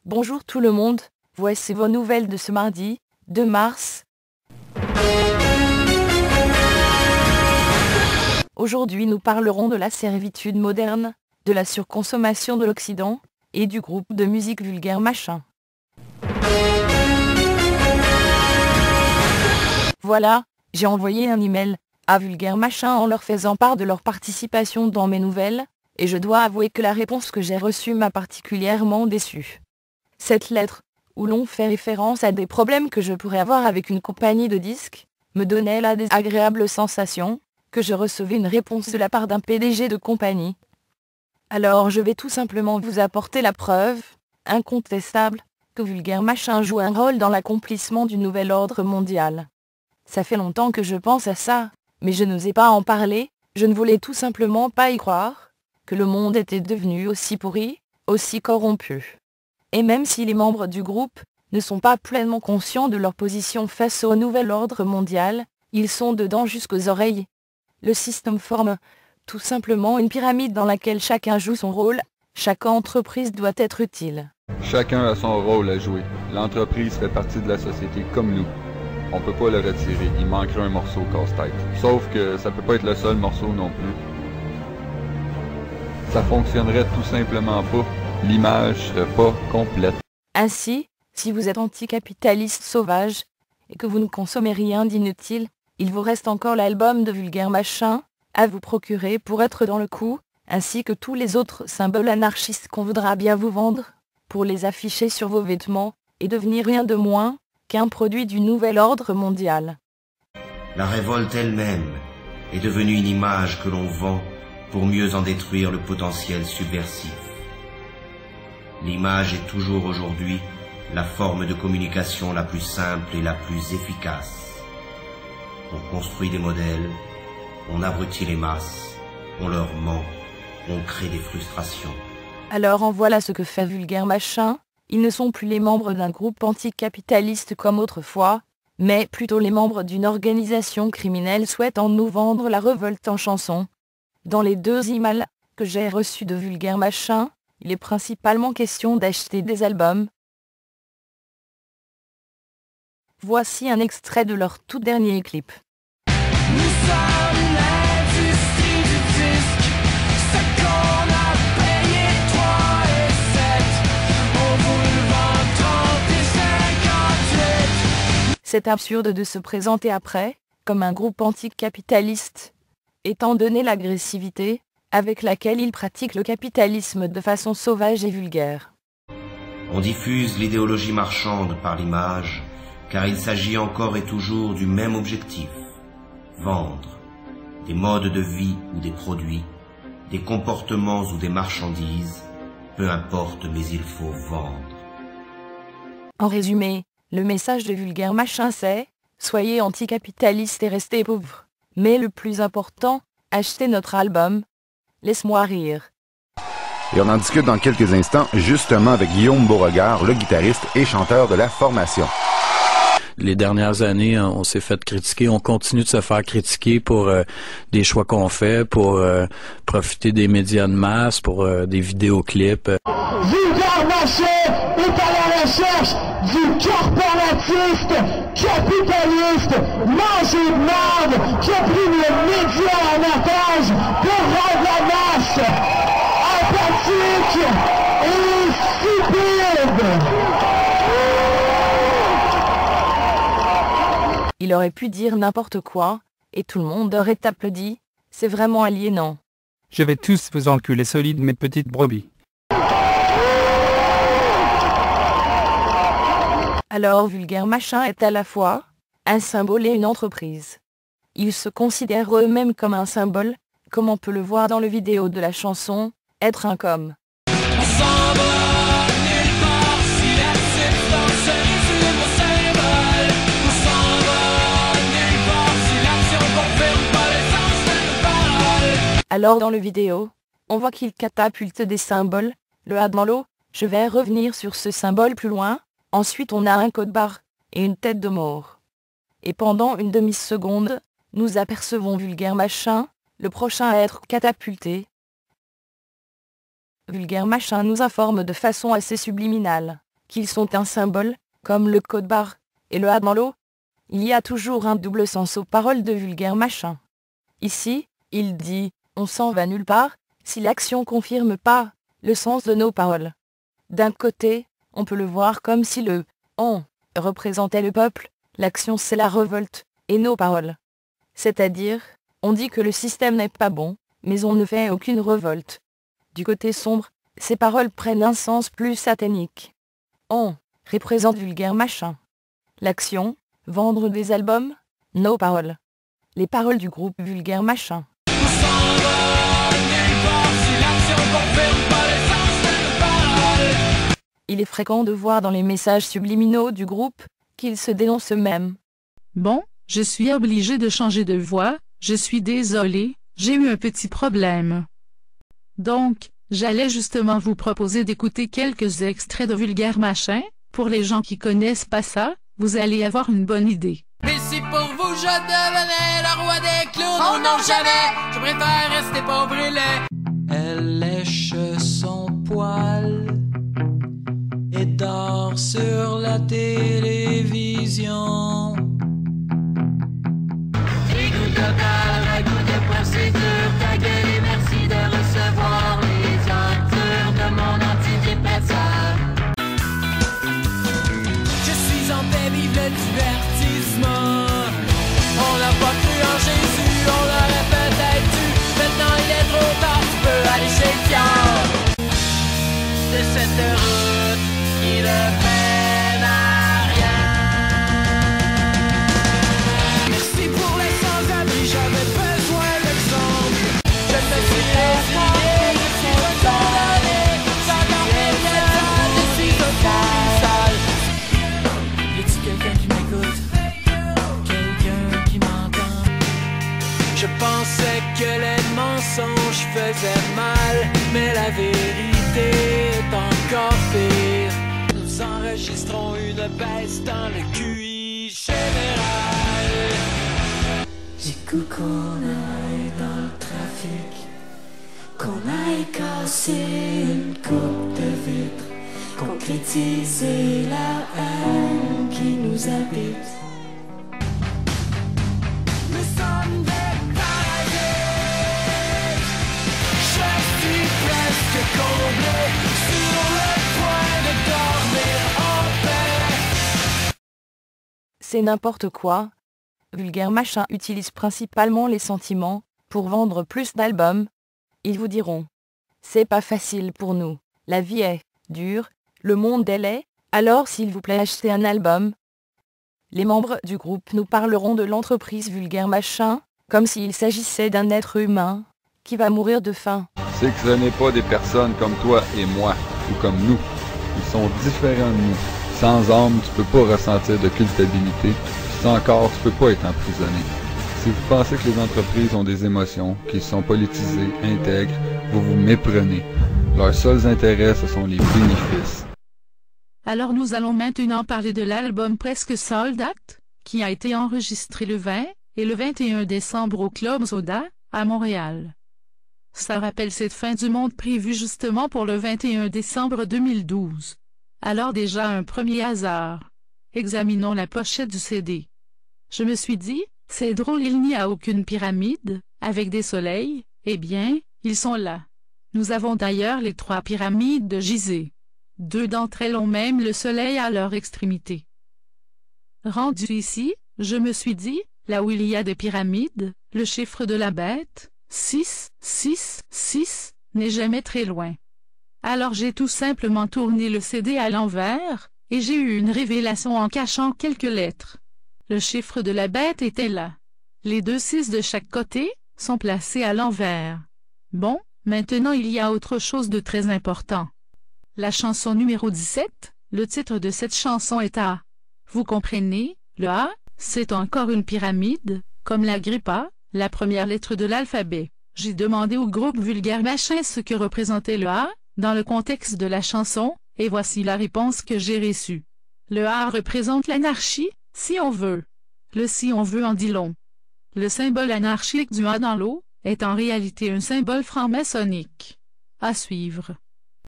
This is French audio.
Bonjour tout le monde, voici vos nouvelles de ce mardi, 2 mars. Aujourd'hui nous parlerons de la servitude moderne, de la surconsommation de l'Occident, et du groupe de musique Vulgaire Machin. Voilà, j'ai envoyé un email à Vulgaire Machin en leur faisant part de leur participation dans mes nouvelles, et je dois avouer que la réponse que j'ai reçue m'a particulièrement déçue. Cette lettre, où l'on fait référence à des problèmes que je pourrais avoir avec une compagnie de disques, me donnait la désagréable sensation que je recevais une réponse de la part d'un PDG de compagnie. Alors je vais tout simplement vous apporter la preuve, incontestable, que Vulgaire Machin joue un rôle dans l'accomplissement du nouvel ordre mondial. Ça fait longtemps que je pense à ça, mais je n'osais pas en parler, je ne voulais tout simplement pas y croire, que le monde était devenu aussi pourri, aussi corrompu. Et même si les membres du groupe ne sont pas pleinement conscients de leur position face au nouvel ordre mondial, ils sont dedans jusqu'aux oreilles. Le système forme tout simplement une pyramide dans laquelle chacun joue son rôle, chaque entreprise doit être utile. Chacun a son rôle à jouer. L'entreprise fait partie de la société comme nous. On peut pas le retirer, il manquerait un morceau casse-tête. Sauf que ça peut pas être le seul morceau non plus. Ça fonctionnerait tout simplement pas. L'image serait pas complète. Ainsi, si vous êtes anticapitaliste sauvage, et que vous ne consommez rien d'inutile, il vous reste encore l'album de Vulgaire Machin à vous procurer pour être dans le coup, ainsi que tous les autres symboles anarchistes qu'on voudra bien vous vendre, pour les afficher sur vos vêtements, et devenir rien de moins qu'un produit du nouvel ordre mondial. La révolte elle-même est devenue une image que l'on vend pour mieux en détruire le potentiel subversif. L'image est toujours aujourd'hui la forme de communication la plus simple et la plus efficace. On construit des modèles, on abrutit les masses, on leur ment, on crée des frustrations. Alors en voilà ce que fait Vulgaire Machin. Ils ne sont plus les membres d'un groupe anticapitaliste comme autrefois, mais plutôt les membres d'une organisation criminelle souhaitant nous vendre la révolte en chanson. Dans les 2 emails que j'ai reçus de Vulgaire Machin, il est principalement question d'acheter des albums. Voici un extrait de leur tout dernier clip. C'est absurde de se présenter après, comme un groupe anticapitaliste, étant donné l'agressivité avec laquelle ils pratiquent le capitalisme de façon sauvage et vulgaire. On diffuse l'idéologie marchande par l'image, car il s'agit encore et toujours du même objectif, vendre des modes de vie ou des produits, des comportements ou des marchandises, peu importe, mais il faut vendre. En résumé, le message de Vulgaire Machin c'est « Soyez anticapitaliste et restez pauvres. Mais le plus important, achetez notre album. Laisse-moi rire. » Et on en discute dans quelques instants, justement avec Guillaume Beauregard, le guitariste et chanteur de la formation. Les dernières années, on s'est fait critiquer, on continue de se faire critiquer pour des choix qu'on fait, pour profiter des médias de masse, pour des vidéoclips. Vulgaire Machin est à la recherche du corporatiste, capitaliste, manger de merde qui a pris les médias en otage pour rendre la masse apathique et stupide. Il aurait pu dire n'importe quoi, et tout le monde aurait applaudi. C'est vraiment aliénant. Je vais tous vous enculer solides, mes petites brebis. Alors Vulgaire Machin est à la fois un symbole et une entreprise. Ils se considèrent eux-mêmes comme un symbole, comme on peut le voir dans le vidéo de la chanson « Être un com ». Alors dans le vidéo, on voit qu'ils catapultent des symboles, le A dans l'eau, je vais revenir sur ce symbole plus loin, ensuite on a un code barre, et une tête de mort. Et pendant une demi-seconde, nous apercevons Vulgaire Machin, le prochain à être catapulté. Vulgaire Machin nous informe de façon assez subliminale qu'ils sont un symbole, comme le code barre et le A dans l'eau. Il y a toujours un double sens aux paroles de Vulgaire Machin. Ici, il dit « on s'en va nulle part » si l'action confirme pas le sens de nos paroles. D'un côté, on peut le voir comme si le « on » représentait le peuple, l'action c'est la révolte, et nos paroles. C'est-à-dire, on dit que le système n'est pas bon, mais on ne fait aucune révolte. Du côté sombre, ces paroles prennent un sens plus satanique. On représente Vulgaire Machin. L'action, vendre des albums, nos paroles. Les paroles du groupe Vulgaire Machin. Il est fréquent de voir dans les messages subliminaux du groupe qu'ils se dénoncent eux-mêmes. Bon, je suis obligé de changer de voix, je suis désolé, j'ai eu un petit problème. Donc, j'allais justement vous proposer d'écouter quelques extraits de Vulgaire Machin. Pour les gens qui connaissent pas ça, vous allez avoir une bonne idée. Et si pour vous je devenais le roi des clowns, oh non jamais, je préfère rester pauvre et laid. Elle lèche son poil et dort sur la télévision. Écoute total, goût de procédure, ta gueule et merci de recevoir les ordures de mon antidépresseur. Je suis en paix, vive le divertissement. On n'a pas cru en Jésus, on l'aurait peut-être dû. Maintenant il est trop tard, tu peux aller chez Dior. De cette route qui ne mène à rien. Merci pour les sans-abri, j'avais besoin d'exemple. Je me suis résigné, je suis condamné. Sans dormir bien tard, je suis au fond sale. Y a-t-il quelqu'un qui m'écoute? Quelqu'un qui m'entend? Je pensais que les mensonges faisaient mal, mais la vérité est encore pire. Nous enregistrons une baisse dans le QI général. Du coup qu'on aille dans le trafic, qu'on aille casser une coupe de vitre, concrétiser la haine qui nous habite. Nous sommes des parasites. Je suis presque comblé, sur le point de dormir en paix. C'est n'importe quoi. Vulgaire Machin utilise principalement les sentiments pour vendre plus d'albums. Ils vous diront « C'est pas facile pour nous, la vie est dure, le monde est laid, alors s'il vous plaît achetez un album ». Les membres du groupe nous parleront de l'entreprise Vulgaire Machin, comme s'il s'agissait d'un être humain qui va mourir de faim. C'est que ce n'est pas des personnes comme toi et moi, ou comme nous. Ils sont différents de nous. Sans âme, tu peux pas ressentir de culpabilité. Sans corps, tu peux pas être emprisonné. Si vous pensez que les entreprises ont des émotions, qu'ils sont politisées, intègres, vous vous méprenez. Leurs seuls intérêts, ce sont les bénéfices. Alors nous allons maintenant parler de l'album Presque Sold Out, qui a été enregistré le 20 et le 21 décembre au Club Soda, à Montréal. Ça rappelle cette fin du monde prévue justement pour le 21 décembre 2012. Alors déjà un premier hasard. Examinons la pochette du CD. Je me suis dit, c'est drôle, il n'y a aucune pyramide, avec des soleils, eh bien, ils sont là. Nous avons d'ailleurs les 3 pyramides de Gizeh. 2 d'entre elles ont même le soleil à leur extrémité. Rendu ici, je me suis dit, là où il y a des pyramides, le chiffre de la bête, 6, 6, 6, n'est jamais très loin. Alors j'ai tout simplement tourné le CD à l'envers, et j'ai eu une révélation en cachant quelques lettres. Le chiffre de la bête était là. Les 2 6 de chaque côté sont placés à l'envers. Bon, maintenant il y a autre chose de très important. La chanson numéro 17, le titre de cette chanson est A. Vous comprenez, le A, c'est encore une pyramide, comme la Grippa, la première lettre de l'alphabet. J'ai demandé au groupe Vulgaire Machin ce que représentait le A, dans le contexte de la chanson, et voici la réponse que j'ai reçue. Le A représente l'anarchie, si on veut. Le si on veut en dit long. Le symbole anarchique du A dans l'eau est en réalité un symbole franc-maçonnique. À suivre.